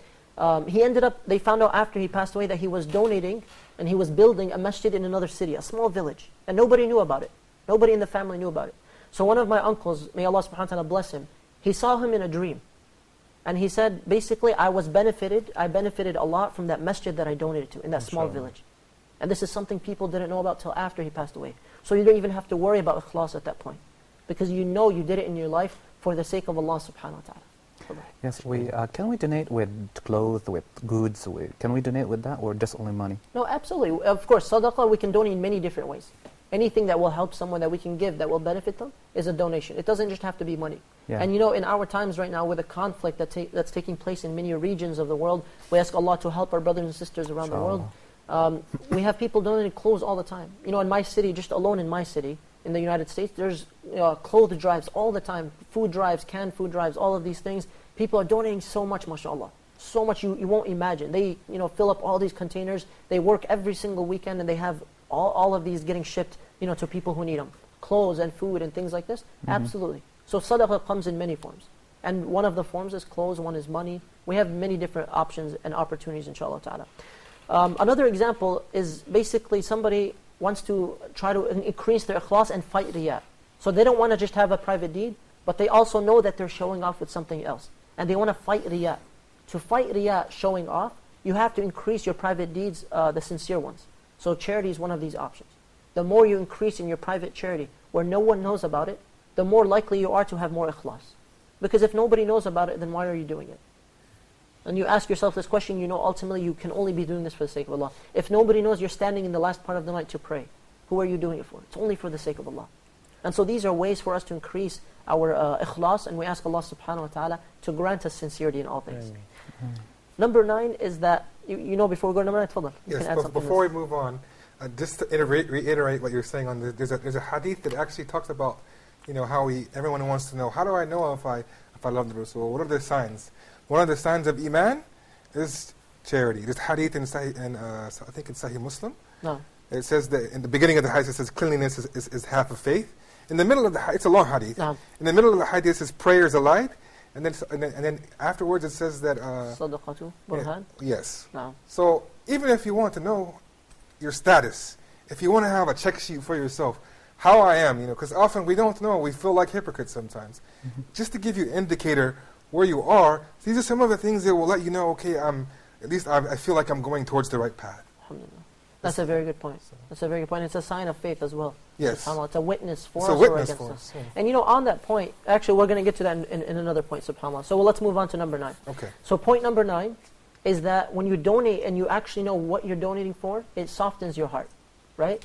they found out after he passed away that he was donating and he was building a masjid in another city, a small village. And nobody knew about it. Nobody in the family knew about it. So one of my uncles, may Allah subhanahu wa ta'ala bless him, he saw him in a dream. And he said, basically, I benefited a lot from that masjid that I donated to in that small village. And this is something people didn't know about till after he passed away. So you don't even have to worry about ikhlas at that point. Because you know you did it in your life for the sake of Allah subhanahu wa ta'ala. Yes, can we donate with clothes, with goods? Can we donate with that or just only money? No, absolutely. Of course, sadaqah we can donate in many different ways. Anything that will help someone that we can give that will benefit them is a donation. It doesn't just have to be money. Yeah. And you know, in our times right now with the conflict that's taking place in many regions of the world, we ask Allah to help our brothers and sisters around the world. We have people donating clothes all the time. You know, in my city, just alone in my city, in the United States, there's clothes drives all the time, food drives, canned food drives, all of these things. People are donating so much, mashallah. So much you won't imagine. They fill up all these containers. They work every single weekend and they have all of these getting shipped to people who need them. Clothes and food and things like this. Absolutely. So sadaqah comes in many forms. And one of the forms is clothes, one is money. We have many different options and opportunities, inshallah ta'ala. Another example is basically somebody wants to try to increase their ikhlas and fight riyah. So they don't want to just have a private deed, but they also know that they're showing off with something else. And they want to fight riyah. To fight riyah, showing off, you have to increase your private deeds, the sincere ones. So charity is one of these options. The more you increase in your private charity, where no one knows about it, the more likely you are to have more ikhlas. Because if nobody knows about it, then why are you doing it? And you ask yourself this question, you know ultimately you can only be doing this for the sake of Allah. If nobody knows you're standing in the last part of the night to pray, who are you doing it for? It's only for the sake of Allah. And so these are ways for us to increase our ikhlas, and we ask Allah subhanahu wa ta'ala to grant us sincerity in all things. Number 9 is that, you know, before we go to number 9, tafadhal. Yes, but before we move on, just to reiterate what you're saying on this, there's a hadith that actually talks about, you know, how everyone wants to know, how do I know if I love the Rasul? What are the signs? One of the signs of Iman is charity. There's hadith in Sahih, I think it's Sahih Muslim. No. It says that in the beginning of the hadith, it says cleanliness is half of faith. In the middle of the hadith, it's a long hadith. No. In the middle of the hadith, it says prayer is a light. And then afterwards, it says that... Sadaqatu, burhan. Yes. No. So even if you want to know your status, if you want to have a check sheet for yourself, how I am, you know, because often we don't know, we feel like hypocrites sometimes. Just to give you an indicator where you are, these are some of the things that will let you know, okay, at least I feel like I'm going towards the right path. Alhamdulillah. That's a very good point. That's a very good point. It's a sign of faith as well. Yes. It's a witness for It's us a witness or against for us. us, yeah. And you know, on that point, actually we're going to get to that in another point, subhanAllah. So let's move on to number 9. Okay. So point number 9 is that when you donate and you actually know what you're donating for, it softens your heart, right?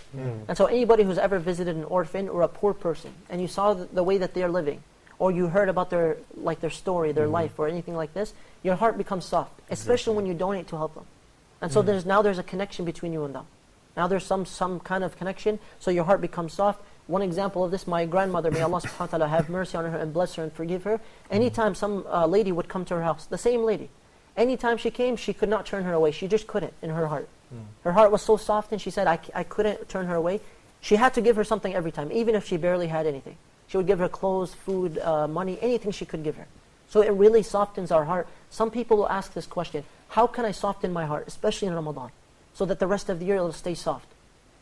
And so anybody who's ever visited an orphan or a poor person, and you saw the way that they're living, or you heard about their story, their life, or anything like this, your heart becomes soft, especially when you donate to help them. And so there's a connection between you and them. Now there's some kind of connection, so your heart becomes soft. One example of this, my grandmother, may Allah subhanahu wa ta'ala have mercy on her and bless her and forgive her. Anytime some lady would come to her house, the same lady, anytime she came, she could not turn her away. She just couldn't in her heart. Her heart was so soft, and she said, I couldn't turn her away. She had to give her something every time, even if she barely had anything. She would give her clothes, food, money, anything she could give her. So it really softens our heart. Some people will ask this question, how can I soften my heart, especially in Ramadan, so that the rest of the year it will stay soft?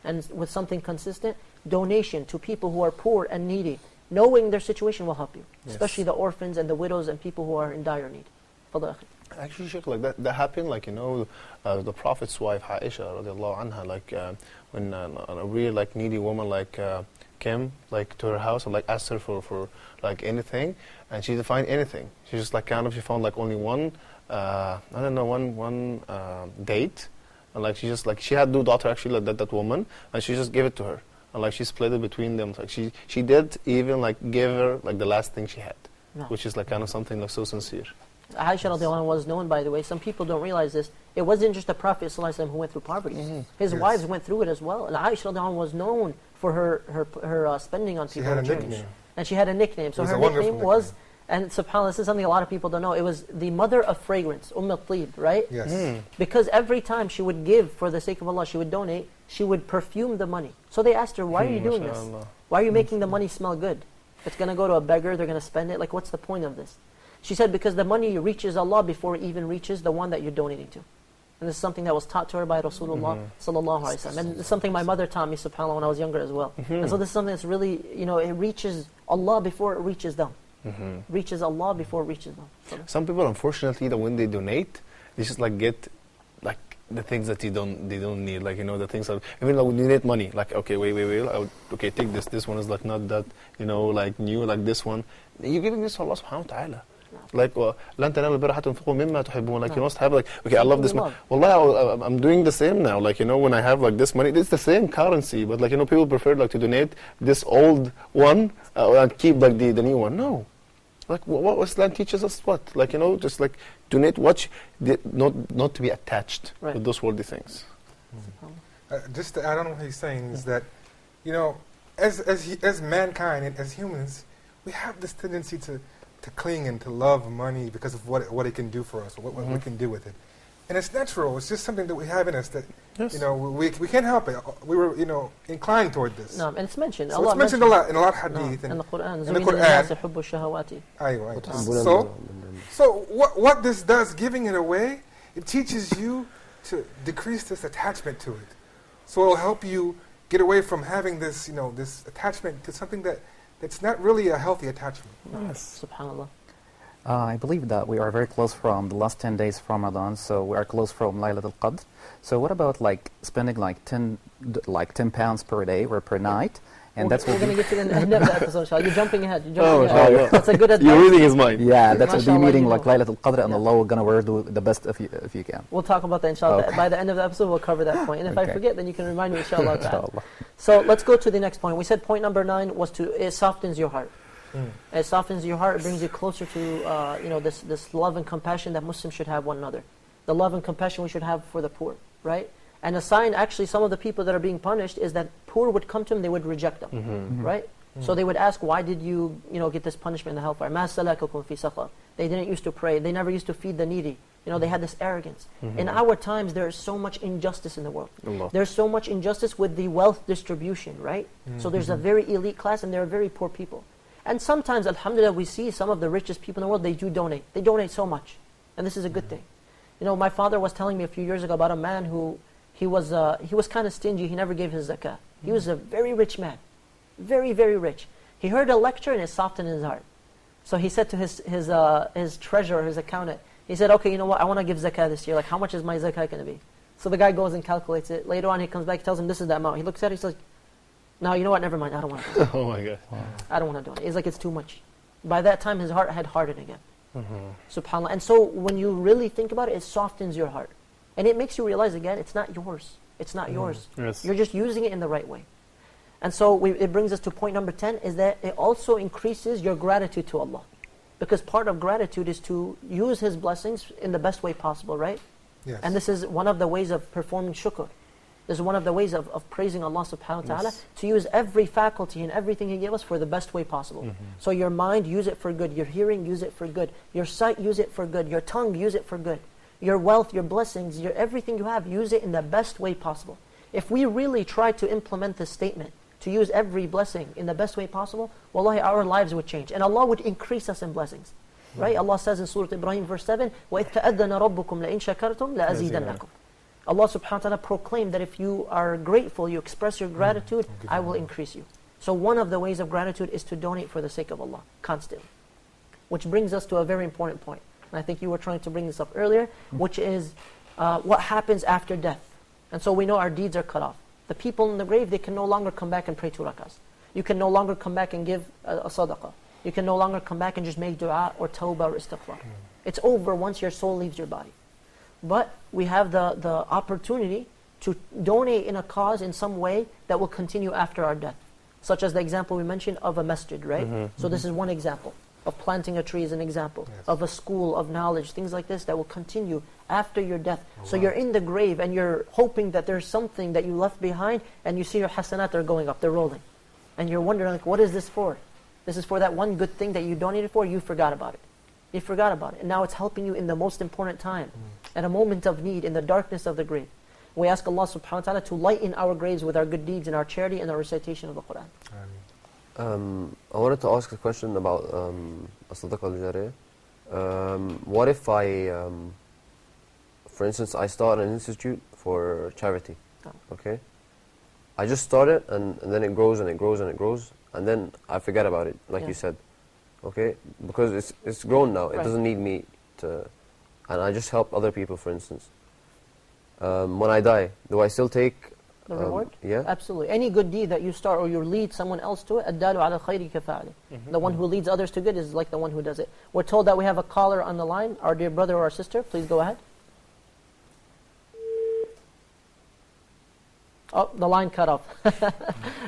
And with something consistent, donation to people who are poor and needy, knowing their situation will help you, especially the orphans and the widows and people who are in dire need. Fadal akhi. Actually, Sheikh, like that happened, like, you know, the Prophet's wife, Aisha, radiallahu anha, like, when a really, like, needy woman, like, came, like, to her house and, like, asked her for like, anything, and she didn't find anything. She just, like, she found, like, only one, one date, and, like, she had no daughter, actually, like, that woman, and she just gave it to her, and, like, she split it between them. Like, she did even, like, give her, like, the last thing she had, which is, like, kind of something, like, so sincere. Aisha radiallahu anha was known, by the way, some people don't realize this, it wasn't just the Prophet ﷺ who went through poverty. His wives went through it as well. And Aisha radiallahu anha was known for her spending on people. She had a nickname. And she had a nickname. So her nickname was, and subhanAllah, this is something a lot of people don't know, it was the mother of fragrance, al-Tib, right? Yes. Because every time she would give for the sake of Allah, she would donate, she would perfume the money. So they asked her, why are you doing this? Why are you making the money smell good? It's going to go to a beggar, they're going to spend it, like what's the point of this? She said, because the money reaches Allah before it even reaches the one that you're donating to. And this is something that was taught to her by Rasulullah sallallahu alaihi wasallam. And it's something my mother taught me, subhanAllah, when I was younger as well. And so this is something that's really, you know, it reaches Allah before it reaches them. Reaches Allah before it reaches them. Some people, unfortunately, that when they donate, they just, like, get, like, the things that they don't need, like, you know, the things that, I mean, like, when you need money, like, okay, wait, okay, take this one is, like, not that, you know, like, new, like this one. You're giving this to Allah subhanahu wa ta'ala. Like, لَن تَنَالُوا الْبِرَّ حَتَّى تُنْفِقُوا مِمَّا تُحِبُّونَ. Like, you must have, like, okay, I love this money. Wallah, I'm doing the same now. Like, you know, when I have, like, this money, it's the same currency, but, like, you know, people prefer, like, to donate this old one and keep, like, the new one. No. Like, what Islam teaches us what? Like, you know, just, like, donate what not to be attached with those worldly things. Just to add on what he's saying is that, you know, as mankind and as humans, we have this tendency to cling and to love money because of what it can do for us, or what we can do with it. And it's natural. It's just something that we have in us that, Yes. you know, we can't help it. We were, you know, inclined toward this. No, and it's mentioned. So Allah it's mentioned a lot in a lot of No, hadith. in the Quran. in the زُيِّنَ Quran. لِلنَّاسِ حُبُّ الشَّهَوَاتِ. So what this does, giving it away, it teaches you to decrease this attachment to it. So it'll help you get away from having this, you know, this attachment to something that's not really a healthy attachment. Yes. Subhanallah. I believe that we are very close from the last 10 days from Ramadan, so we are close from Laylatul Qadr. So what about like spending like 10 pounds per day or per night? And that's we're what going to get to the end of the episode, inshallah. You're jumping ahead. You're Oh, jumping ahead. inshallah. That's a good advice. You're reading his mind. yeah, that's what Mashallah, we meeting you like know. Laylatul Qadr, and Yeah. Allah we're gonna wear do the best if you can. We'll talk about that, inshallah. Okay. By the end of the episode, we'll cover that point. And if I Okay. forget, then you can remind me, inshallah. ta'ala. Inshallah. So let's go to the next point. We said point number 9 was it softens your heart. It softens your heart. It brings you closer to you know, this love and compassion that Muslims should have one another. The love and compassion we should have for the poor, right? And a sign, actually, some of the people that are being punished is that poor would come to them, they would reject them, right? So they would ask, why did you know, get this punishment in the hellfire? مَا سَلَكَكُمْ فِي سَقَرَ. They didn't used to pray. They never used to feed the needy. You know, they had this arrogance. In our times, there is so much injustice in the world. Allah. There's so much injustice with the wealth distribution, right? So there's a very elite class and there are very poor people. And sometimes, alhamdulillah, we see some of the richest people in the world, they do donate. They donate so much. And this is a good thing. You know, my father was telling me a few years ago about a man who, he was kind of stingy. He never gave his zakah. He was a very rich man. Very, very rich. He heard a lecture and it softened his heart. So he said to his treasurer, his accountant, he said, okay, you know what, I want to give zakah this year. Like, how much is my zakah going to be? So the guy goes and calculates it. Later on, he comes back, tells him, this is the amount. He looks at it, he says, no, you know what, never mind, I don't want to. Oh my God. I don't want to donate. It's like it's too much. By that time, his heart had hardened again. SubhanAllah. And so when you really think about it, it softens your heart. And it makes you realize again, it's not yours. It's not yours. Yes. You're just using it in the right way. And so it brings us to point number 10, is that it also increases your gratitude to Allah. Because part of gratitude is to use His blessings in the best way possible, right? Yes. And this is one of the ways of performing shukr. This is one of the ways of praising Allah subhanahu wa ta'ala, to use every faculty and everything He gave us for the best way possible. So your mind, use it for good. Your hearing, use it for good. Your sight, use it for good. Your tongue, use it for good. Your wealth, your blessings, your everything you have, use it in the best way possible. If we really try to implement this statement, to use every blessing in the best way possible, wallahi, our lives would change. And Allah would increase us in blessings. Right? Allah says in Surah Ibrahim verse 7, وَإِذْ تَأَذَّنَ رَبُّكُمْ لَإِنْ شَكَرْتُمْ لَأَزِيدَنَّكُمْ. Allah subhanahu wa ta'ala proclaimed that if you are grateful, you express your gratitude, I will increase you. So one of the ways of gratitude is to donate for the sake of Allah, constantly. Which brings us to a very important point. And I think you were trying to bring this up earlier, which is what happens after death. And so we know our deeds are cut off. The people in the grave, they can no longer come back and pray 2 rakas. You can no longer come back and give a sadaqah. You can no longer come back and just make dua or tawbah or istighfar. It's over once your soul leaves your body. But we have the opportunity to donate in a cause in some way that will continue after our death. Such as the example we mentioned of a masjid, right? So this is one example. Of planting a tree is an example. Of a school of knowledge, things like this that will continue after your death. So you're in the grave and you're hoping that there's something that you left behind, and you see your hasanat are going up, they're rolling. And you're wondering, like, what is this for? This is for that one good thing that you donated for, you forgot about it. You forgot about it. And now it's helping you in the most important time, at a moment of need, in the darkness of the grave. We ask Allah subhanahu wa ta'ala to lighten our graves with our good deeds and our charity and our recitation of the Quran. I wanted to ask a question about as-sadaqa al-jariyah. What if for instance, I start an institute for charity, okay? I just start it and then it grows and it grows and it grows, and then I forget about it, like you said, okay? Because it's grown now, it doesn't need me to, and I just help other people, for instance. When I die, do I still take The reward? Yeah. Absolutely. Any good deed that you start or you lead someone else to it, الدال على الخير كفاعله. The one who leads others to good is like the one who does it. We're told that we have a caller on the line, our dear brother or our sister. Please go ahead. Oh, the line cut off.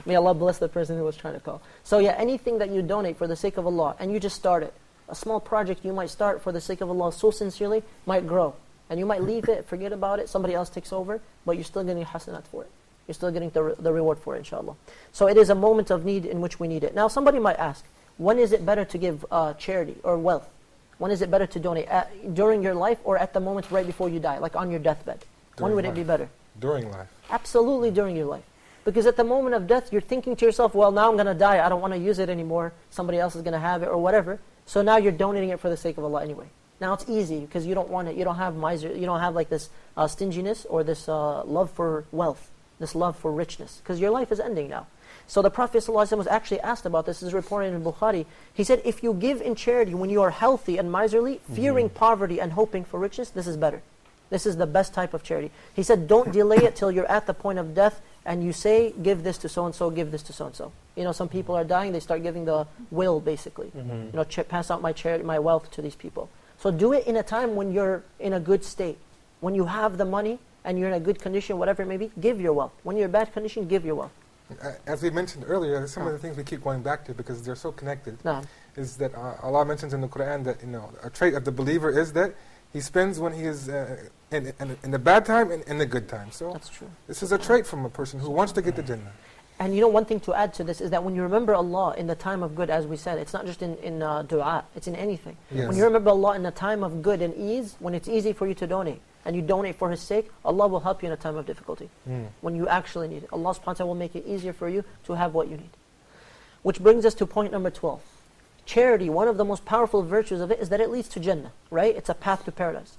May Allah bless the person who was trying to call. So yeah, anything that you donate for the sake of Allah, and you just start it. A small project you might start for the sake of Allah so sincerely, might grow. And you might leave it, forget about it, somebody else takes over, but you're still getting hasanat for it. You're still getting the reward for it, inshallah. So it is a moment of need in which we need it. Now somebody might ask, when is it better to give charity or wealth? When is it better to donate? During your life or at the moment right before you die, like on your deathbed? When would it be better? During life. Absolutely during your life. Because at the moment of death, you're thinking to yourself, well, now I'm going to die. I don't want to use it anymore. Somebody else is going to have it or whatever. So now you're donating it for the sake of Allah anyway. Now it's easy because you don't want it. You don't have miser. You don't have like this stinginess or this love for wealth, this love for richness. Because your life is ending now. So the Prophet ﷺ was actually asked about this. This is reported in Bukhari. He said, if you give in charity when you are healthy and miserly, fearing poverty and hoping for richness, this is better. This is the best type of charity. He said, don't delay it till you're at the point of death and you say, give this to so-and-so, give this to so-and-so. You know, some people are dying, they start giving the will, basically. You know, pass out my charity, my wealth to these people. So do it in a time when you're in a good state. When you have the money and you're in a good condition, whatever it may be, give your wealth. When you're in bad condition, give your wealth. As we mentioned earlier, some of the things we keep going back to because they're so connected, is that Allah mentions in the Quran that, you know, a trait of the believer is that he spends when he is in the bad time and in the good time. So that's true. This is a trait from a person who wants to get to Jannah. And you know, one thing to add to this is that when you remember Allah in the time of good, as we said, it's not just in dua, it's in anything. Yes. When you remember Allah in the time of good and ease, when it's easy for you to donate, and you donate for His sake, Allah will help you in a time of difficulty. When you actually need it. Allah subhanahu wa ta'ala will make it easier for you to have what you need. Which brings us to point number 12. Charity, one of the most powerful virtues of it is that it leads to Jannah, right? It's a path to paradise.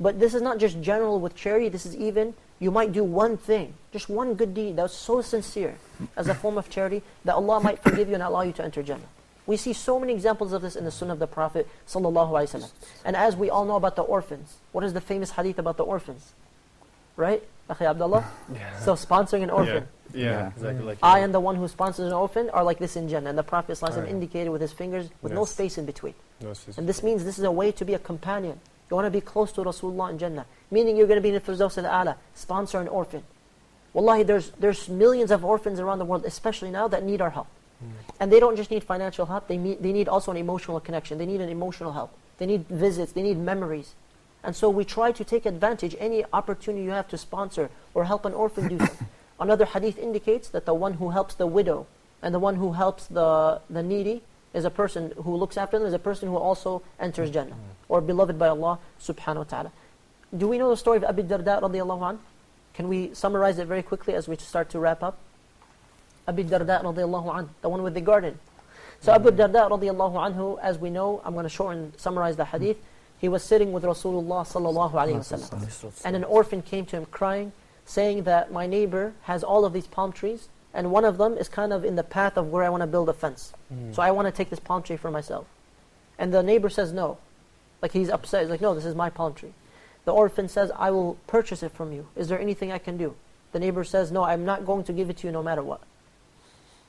But this is not just general with charity, this is even, you might do one thing, just one good deed that's so sincere as a form of charity that Allah might forgive you and allow you to enter Jannah. We see so many examples of this in the Sunnah of the Prophet ﷺ. And as we all know about the orphans, what is the famous hadith about the orphans? Right? Akhi Abdullah? So sponsoring an orphan. Yeah, exactly. Like I and the one who sponsors an orphan are like this in Jannah. And the Prophet ﷺ indicated with his fingers with no space in between. And this means this is a way to be a companion. You want to be close to Rasulullah in Jannah. Meaning you're going to be in the Firdaus al-A'la. Sponsor an orphan. Wallahi, there's millions of orphans around the world, especially now, that need our help. And they don't just need financial help, they need also an emotional connection. They need an emotional help. They need visits, they need memories. And so we try to take advantage, any opportunity you have to sponsor or help an orphan, do so. Another hadith indicates that the one who helps the widow and the one who helps the needy is a person who looks after them, is a person who also enters Jannah, or beloved by Allah subhanahu wa ta'ala. Do we know the story of Abu Darda radiallahu anhu? Can we summarize it very quickly as we start to wrap up? Abu Darda radiallahu anhu, the one with the garden. So Abu Darda radiallahu anhu, as we know, I'm going to summarize the hadith. He was sitting with Rasulullah sallallahu alayhi wasallam, and an orphan came to him crying, saying that my neighbor has all of these palm trees, and one of them is kind of in the path of where I want to build a fence. So I want to take this palm tree for myself. And the neighbor says no. Like he's upset, he's like, no, this is my palm tree. The orphan says, I will purchase it from you. Is there anything I can do? The neighbor says, no, I'm not going to give it to you no matter what.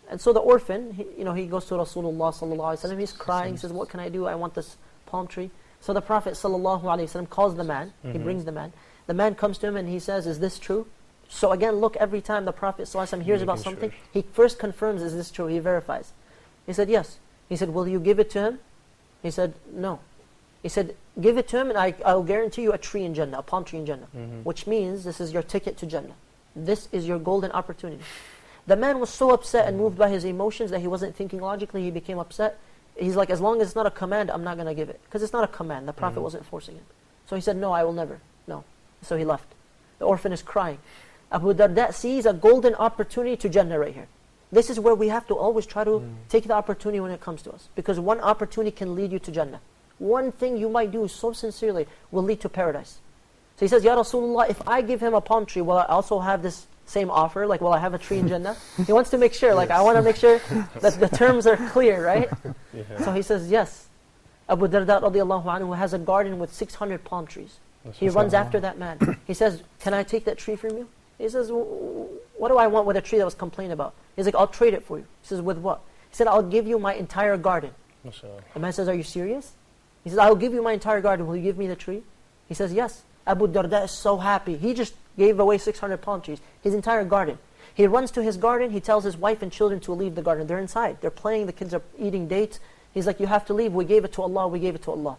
And so the orphan, he goes to Rasulullah sallallahu alaihi wasallam. He's crying. He says, "What can I do? I want this palm tree." So the Prophet sallallahu alaihi wasallam calls the man. He brings the man. The man comes to him and he says, "Is this true?" So again, look, every time the Prophet sallallahu alaihi wasallam hears about something, he first confirms, "Is this true?" He verifies. He said, "Yes." He said, "Will you give it to him?" He said, "No." He said, "Give it to him, and I'll guarantee you a tree in Jannah, a palm tree in Jannah," which means this is your ticket to Jannah. This is your golden opportunity. The man was so upset and moved by his emotions that he wasn't thinking logically. He became upset. He's like, as long as it's not a command, I'm not going to give it. Because it's not a command. The Prophet wasn't forcing it. So he said, "No, I will never." No. So he left. The orphan is crying. Abu Darda sees a golden opportunity to Jannah right here. This is where we have to always try to take the opportunity when it comes to us. Because one opportunity can lead you to Jannah. One thing you might do so sincerely will lead to paradise. So he says, "Ya Rasulullah, if I give him a palm tree, will I also have this same offer? Like, will I have a tree in Jannah?" He wants to make sure, like, I want to make sure that the terms are clear, right? So he says, yes. Abu Darda radiallahu anhu has a garden with 600 palm trees. He runs after that man. He says, "Can I take that tree from you?" He says, "What do I want with a tree that was complained about?" He's like, "I'll trade it for you." He says, "With what?" He said, "I'll give you my entire garden." The man says, "Are you serious?" He says, "I'll give you my entire garden. Will you give me the tree?" He says, "Yes." Abu Darda is so happy. He just gave away 600 palm trees, his entire garden. He runs to his garden. He tells his wife and children to leave the garden. They're inside. They're playing. The kids are eating dates. He's like, "You have to leave. We gave it to Allah. We gave it to Allah."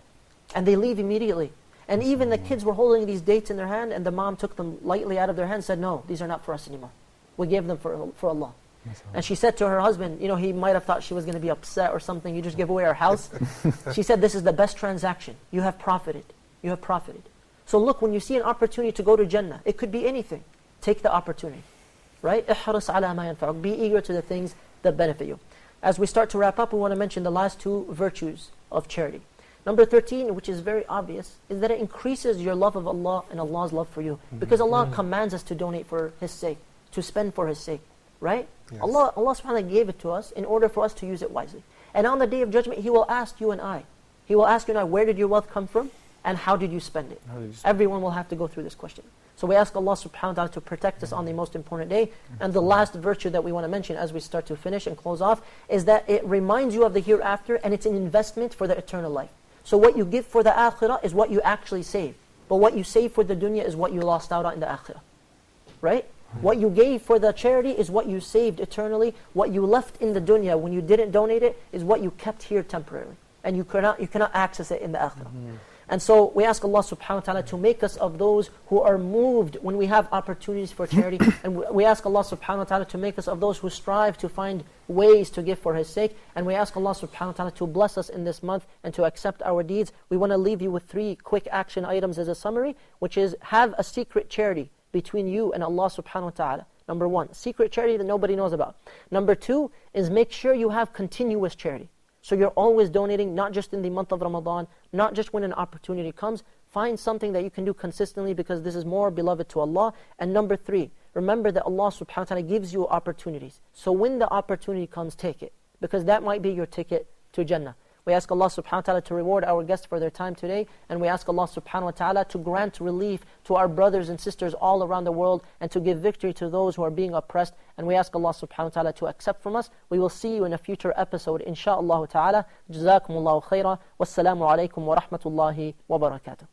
And they leave immediately. And even the kids were holding these dates in their hand, and the mom took them lightly out of their hand and said, "No, these are not for us anymore. We gave them for Allah." And she said to her husband, he might have thought she was going to be upset or something, you just give away our house. She said, this is the best transaction. You have profited. You have profited. So look, when you see an opportunity to go to Jannah, it could be anything. Take the opportunity. Right? احرص على ما ينفعك. Be eager to the things that benefit you. As we start to wrap up, we want to mention the last two virtues of charity. Number 13, which is very obvious, is that it increases your love of Allah and Allah's love for you. Because Allah commands us to donate for His sake, to spend for His sake. Right? Yes. Allah subhanahu wa ta'ala gave it to us in order for us to use it wisely. And on the Day of Judgment, He will ask you and I. He will ask you and I, where did your wealth come from? And how did you spend it? Everyone will have to go through this question. So we ask Allah subhanahu wa ta'ala to protect us on the most important day. And the last virtue that we want to mention as we start to finish and close off is that it reminds you of the hereafter, and it's an investment for the eternal life. So what you give for the akhirah is what you actually save. But what you save for the dunya is what you lost out on in the akhirah. Right? What you gave for the charity is what you saved eternally. What you left in the dunya when you didn't donate it is what you kept here temporarily. And you cannot access it in the akhirah. And so we ask Allah subhanahu wa ta'ala to make us of those who are moved when we have opportunities for charity. And we ask Allah subhanahu wa ta'ala to make us of those who strive to find ways to give for His sake. And we ask Allah subhanahu wa ta'ala to bless us in this month and to accept our deeds. We want to leave you with 3 quick action items as a summary, which is have a secret charity between you and Allah subhanahu wa ta'ala. Number 1, secret charity that nobody knows about. Number 2 is make sure you have continuous charity. So you're always donating, not just in the month of Ramadan, not just when an opportunity comes. Find something that you can do consistently because this is more beloved to Allah. And number 3, remember that Allah subhanahu wa ta'ala gives you opportunities. So when the opportunity comes, take it. Because that might be your ticket to Jannah. We ask Allah subhanahu wa ta'ala to reward our guests for their time today. And we ask Allah subhanahu wa ta'ala to grant relief to our brothers and sisters all around the world and to give victory to those who are being oppressed. And we ask Allah subhanahu wa ta'ala to accept from us. We will see you in a future episode, insha'Allah ta'ala. Jazakumullahu khaira. Wassalamu alaikum wa rahmatullahi wa barakatuh.